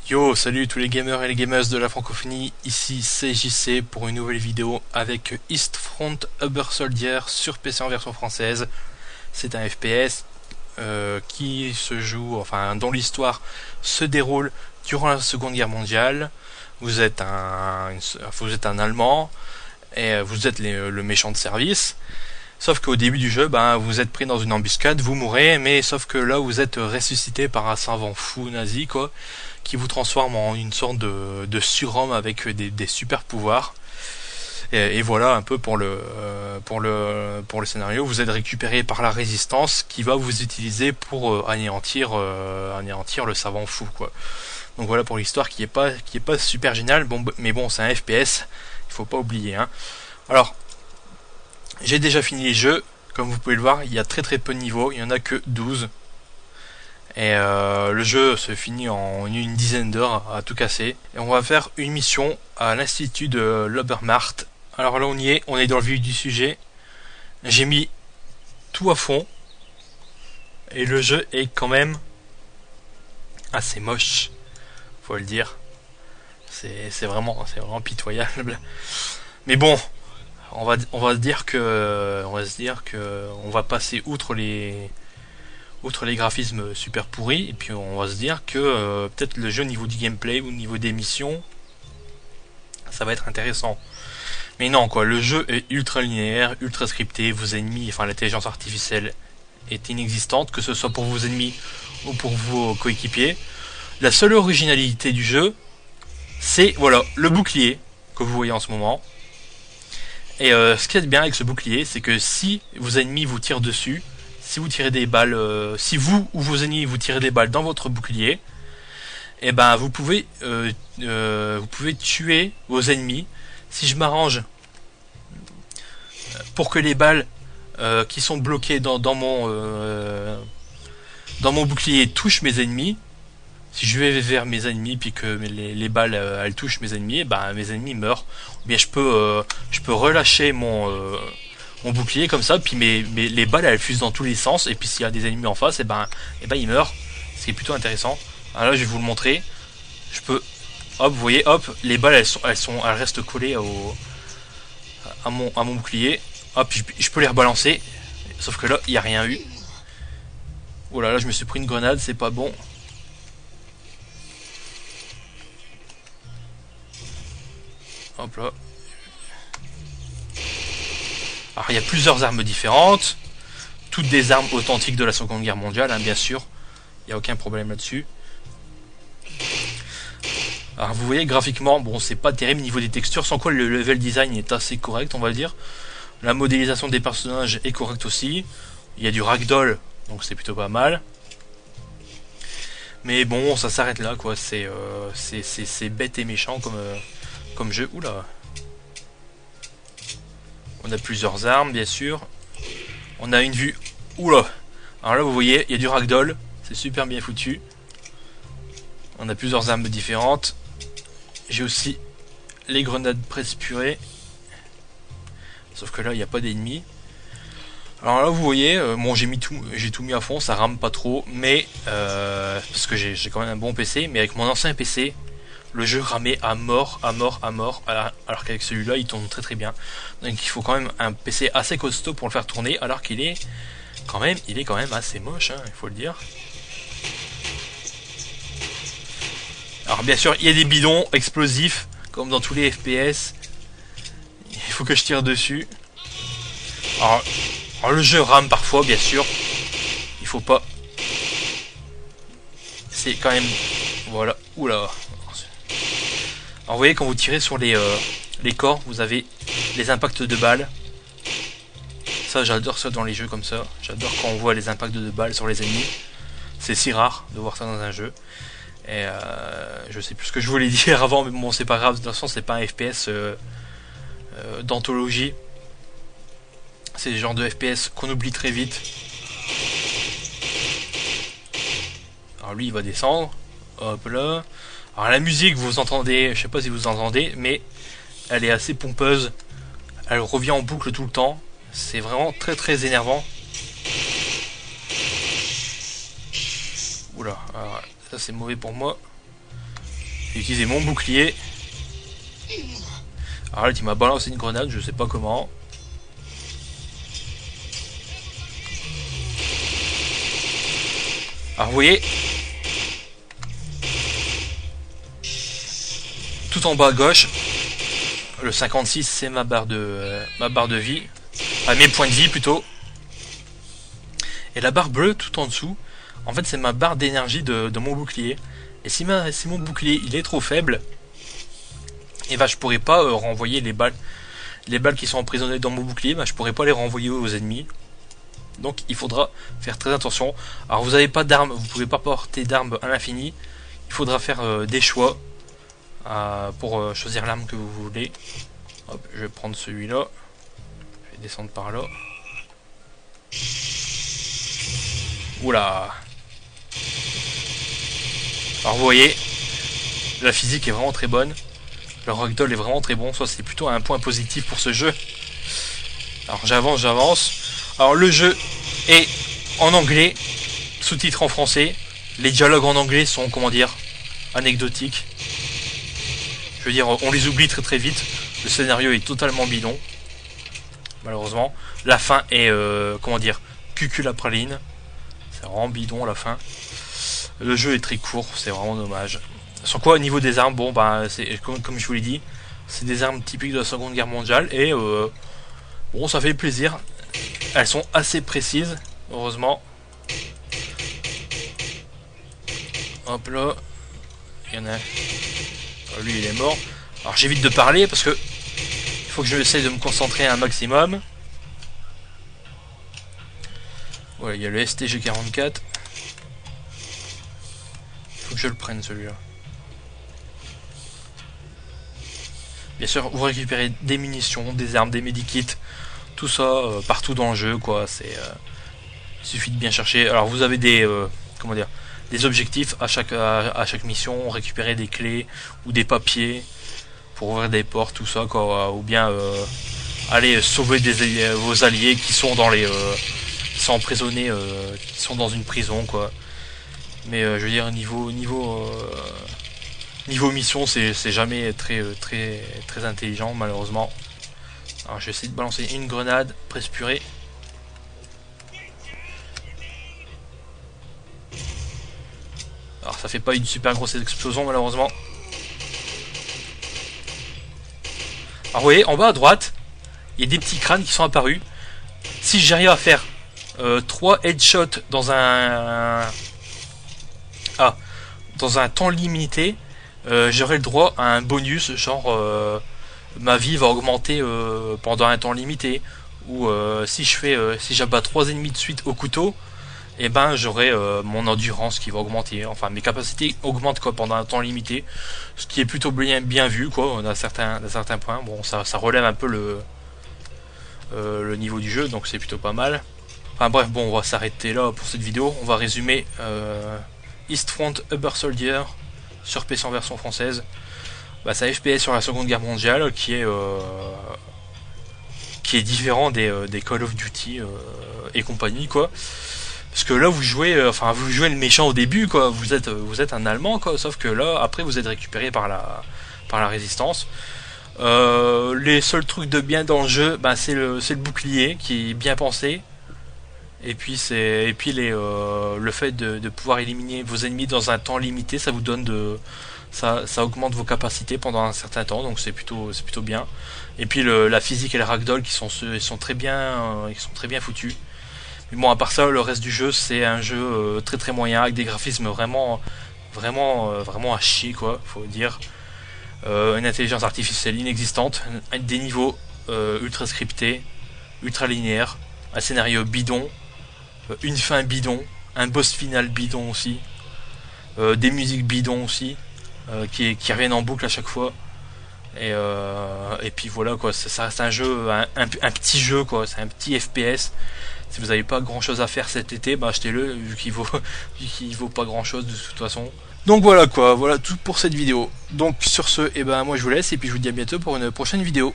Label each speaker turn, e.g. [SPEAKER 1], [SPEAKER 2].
[SPEAKER 1] Yo, salut tous les gamers et les gameuses de la francophonie, ici c'est JC pour une nouvelle vidéo avec Eastfront Uber Soldier sur PC en version française. C'est un FPS qui se joue, enfin dont l'histoire se déroule durant la Seconde Guerre mondiale. Vous êtes un Allemand et vous êtes le méchant de service. Sauf qu'au début du jeu, vous êtes pris dans une embuscade, vous mourrez, mais sauf que là vous êtes ressuscité par un savant fou nazi quoi, qui vous transforme en une sorte de surhomme avec des super pouvoirs. Et voilà un peu pour le scénario. Vous êtes récupéré par la résistance qui va vous utiliser pour anéantir le savant fou quoi. Donc voilà pour l'histoire qui est pas super géniale. Bon, mais bon, c'est un FPS, il faut pas oublier hein. Alors j'ai déjà fini les jeux, comme vous pouvez le voir, il y a très très peu de niveaux, il y en a que 12. Et le jeu se finit en une dizaine d'heures à tout casser. Et on va faire une mission à l'institut de l'Obermacht. Alors là on est dans le vif du sujet. J'ai mis tout à fond. Et le jeu est quand même assez moche, faut le dire. C'est vraiment pitoyable. Mais bon, on va se dire que on va passer outre les graphismes super pourris, et puis on va se dire que peut-être le jeu au niveau du gameplay ou au niveau des missions, ça va être intéressant. Mais non quoi, le jeu est ultra linéaire, ultra scripté, vos ennemis, enfin l'intelligence artificielle est inexistante, que ce soit pour vos ennemis ou pour vos coéquipiers. La seule originalité du jeu, c'est voilà, le bouclier que vous voyez en ce moment. Et ce qui est bien avec ce bouclier, c'est que si vos ennemis vous tirent dessus, si vous tirez des balles, si vous ou vos ennemis vous tirez des balles dans votre bouclier, et ben vous pouvez tuer vos ennemis. Si je m'arrange pour que les balles qui sont bloquées dans mon bouclier touchent mes ennemis, si je vais vers mes ennemis puis que les balles elles touchent mes ennemis, et ben mes ennemis meurent. Ou bien je peux relâcher mon bouclier comme ça, puis les balles elles fusent dans tous les sens, et puis s'il y a des ennemis en face, et ben ils meurent, ce qui est plutôt intéressant. Alors là je vais vous le montrer. Je peux, hop, vous voyez, hop, les balles elles restent collées à mon bouclier. Hop, je peux les rebalancer, sauf que là il n'y a rien eu. Oh là là, je me suis pris une grenade, c'est pas bon. Hop là. Alors il y a plusieurs armes différentes, toutes des armes authentiques de la Seconde Guerre mondiale, hein, bien sûr. Il n'y a aucun problème là-dessus. Alors vous voyez graphiquement, bon c'est pas terrible niveau des textures, sans quoi le level design est assez correct on va dire. La modélisation des personnages est correcte aussi. Il y a du ragdoll, donc c'est plutôt pas mal. Mais bon, ça s'arrête là quoi, c'est bête et méchant comme jeu. Oula. On a plusieurs armes bien sûr. On a une vue. Oula. Alors là vous voyez, il y a du ragdoll, c'est super bien foutu. On a plusieurs armes différentes. J'ai aussi les grenades presse-purées. Sauf que là il n'y a pas d'ennemis. Alors là vous voyez, bon j'ai tout mis à fond, ça rame pas trop, mais parce que j'ai quand même un bon PC, mais avec mon ancien PC, le jeu ramait à mort, alors qu'avec celui-là il tourne très très bien. Donc il faut quand même un PC assez costaud pour le faire tourner, alors qu'il est quand même assez moche, hein, il faut le dire. Alors bien sûr il y a des bidons explosifs, comme dans tous les FPS. Il faut que je tire dessus. Alors le jeu rame parfois, bien sûr. Il faut pas. C'est quand même. Voilà. Oula. Alors vous voyez, quand vous tirez sur les corps, vous avez les impacts de balles. Ça, j'adore ça dans les jeux comme ça. J'adore quand on voit les impacts de balles sur les ennemis. C'est si rare de voir ça dans un jeu. Et je sais plus ce que je voulais dire avant, mais bon, c'est pas grave. De toute façon, c'est pas un FPS d'anthologie. C'est le genre de FPS qu'on oublie très vite. Alors lui il va descendre. Hop là. Alors la musique vous entendez, je sais pas si vous entendez, mais elle est assez pompeuse. Elle revient en boucle tout le temps. C'est vraiment très très énervant. Oula, alors, ça c'est mauvais pour moi. J'ai utilisé mon bouclier. Alors là, il m'a balancé une grenade, je sais pas comment. Alors vous voyez, tout en bas à gauche, le 56 c'est ma barre de vie, enfin mes points de vie plutôt. Et la barre bleue tout en dessous, en fait c'est ma barre d'énergie de mon bouclier. Et si mon bouclier il est trop faible, et bah je pourrais pas renvoyer les balles qui sont emprisonnées dans mon bouclier, bah je pourrais pas les renvoyer aux ennemis. Donc il faudra faire très attention. Alors vous n'avez pas d'armes, vous pouvez pas porter d'armes à l'infini. Il faudra faire des choix pour choisir l'arme que vous voulez. Hop, je vais prendre celui-là. Je vais descendre par là. Oula. Alors vous voyez, la physique est vraiment très bonne. Le ragdoll est vraiment très bon. Ça c'est plutôt un point positif pour ce jeu. Alors j'avance. Alors le jeu est en anglais, sous-titres en français. Les dialogues en anglais sont, comment dire, anecdotiques. Je veux dire, on les oublie très très vite. Le scénario est totalement bidon, malheureusement. La fin est, comment dire, cucul à praline. C'est vraiment bidon la fin. Le jeu est très court, c'est vraiment dommage. Sur quoi, au niveau des armes, bon bah c'est comme je vous l'ai dit, c'est des armes typiques de la Seconde Guerre mondiale et bon ça fait plaisir. Elles sont assez précises, heureusement. Hop là. Il y en a. Lui il est mort. Alors j'évite de parler parce que il faut que je essaye de me concentrer un maximum. Voilà, il y a le STG-44. Il faut que je le prenne celui-là. Bien sûr, vous récupérez des munitions, des armes, des medikits. Tout ça partout dans le jeu, quoi. Il suffit de bien chercher. Alors vous avez des comment dire, des objectifs à chaque mission, récupérer des clés ou des papiers pour ouvrir des portes, tout ça, quoi. Ou bien aller sauver vos alliés qui sont dans les qui sont emprisonnés, qui sont dans une prison, quoi. Mais je veux dire niveau mission, c'est jamais très intelligent, malheureusement. Alors je vais essayer de balancer une grenade, presse purée. Alors ça fait pas une super grosse explosion malheureusement. Alors vous voyez, en bas à droite, il y a des petits crânes qui sont apparus. Si j'arrive à faire 3 headshots dans un temps limité, j'aurai le droit à un bonus, genre ma vie va augmenter pendant un temps limité. Ou si j'abats 3 ennemis de suite au couteau, et ben j'aurai mon endurance qui va augmenter. Enfin mes capacités augmentent quoi pendant un temps limité, ce qui est plutôt bien vu quoi. On a certains points. Bon ça relève un peu le niveau du jeu, donc c'est plutôt pas mal. Enfin bref, bon on va s'arrêter là pour cette vidéo. On va résumer Eastfront Uber Soldier sur PC en version française. Bah, c'est un FPS sur la Seconde Guerre mondiale qui est différent des Call of Duty et compagnie quoi. Parce que là vous jouez le méchant au début quoi. Vous êtes un Allemand quoi. Sauf que là après vous êtes récupéré par la résistance. Les seuls trucs de bien dans le jeu, bah, c'est le bouclier qui est bien pensé. Et puis le fait de pouvoir éliminer vos ennemis dans un temps limité, ça vous donne ça augmente vos capacités pendant un certain temps, donc c'est plutôt bien. Et puis la physique et le ragdoll qui sont très bien foutus. Mais bon, à part ça, le reste du jeu c'est un jeu très moyen avec des graphismes vraiment à chier quoi, faut dire. Une intelligence artificielle inexistante, des niveaux ultra scriptés, ultra linéaires, un scénario bidon, une fin bidon, un boss final bidon aussi, des musiques bidons aussi, qui reviennent en boucle à chaque fois. Et puis voilà quoi, ça reste un jeu, un petit jeu quoi, c'est un petit FPS. Si vous n'avez pas grand chose à faire cet été, bah achetez-le vu qu'il vaut pas grand chose de toute façon. Donc voilà quoi, voilà tout pour cette vidéo. Donc sur ce, et ben moi je vous laisse et puis je vous dis à bientôt pour une prochaine vidéo.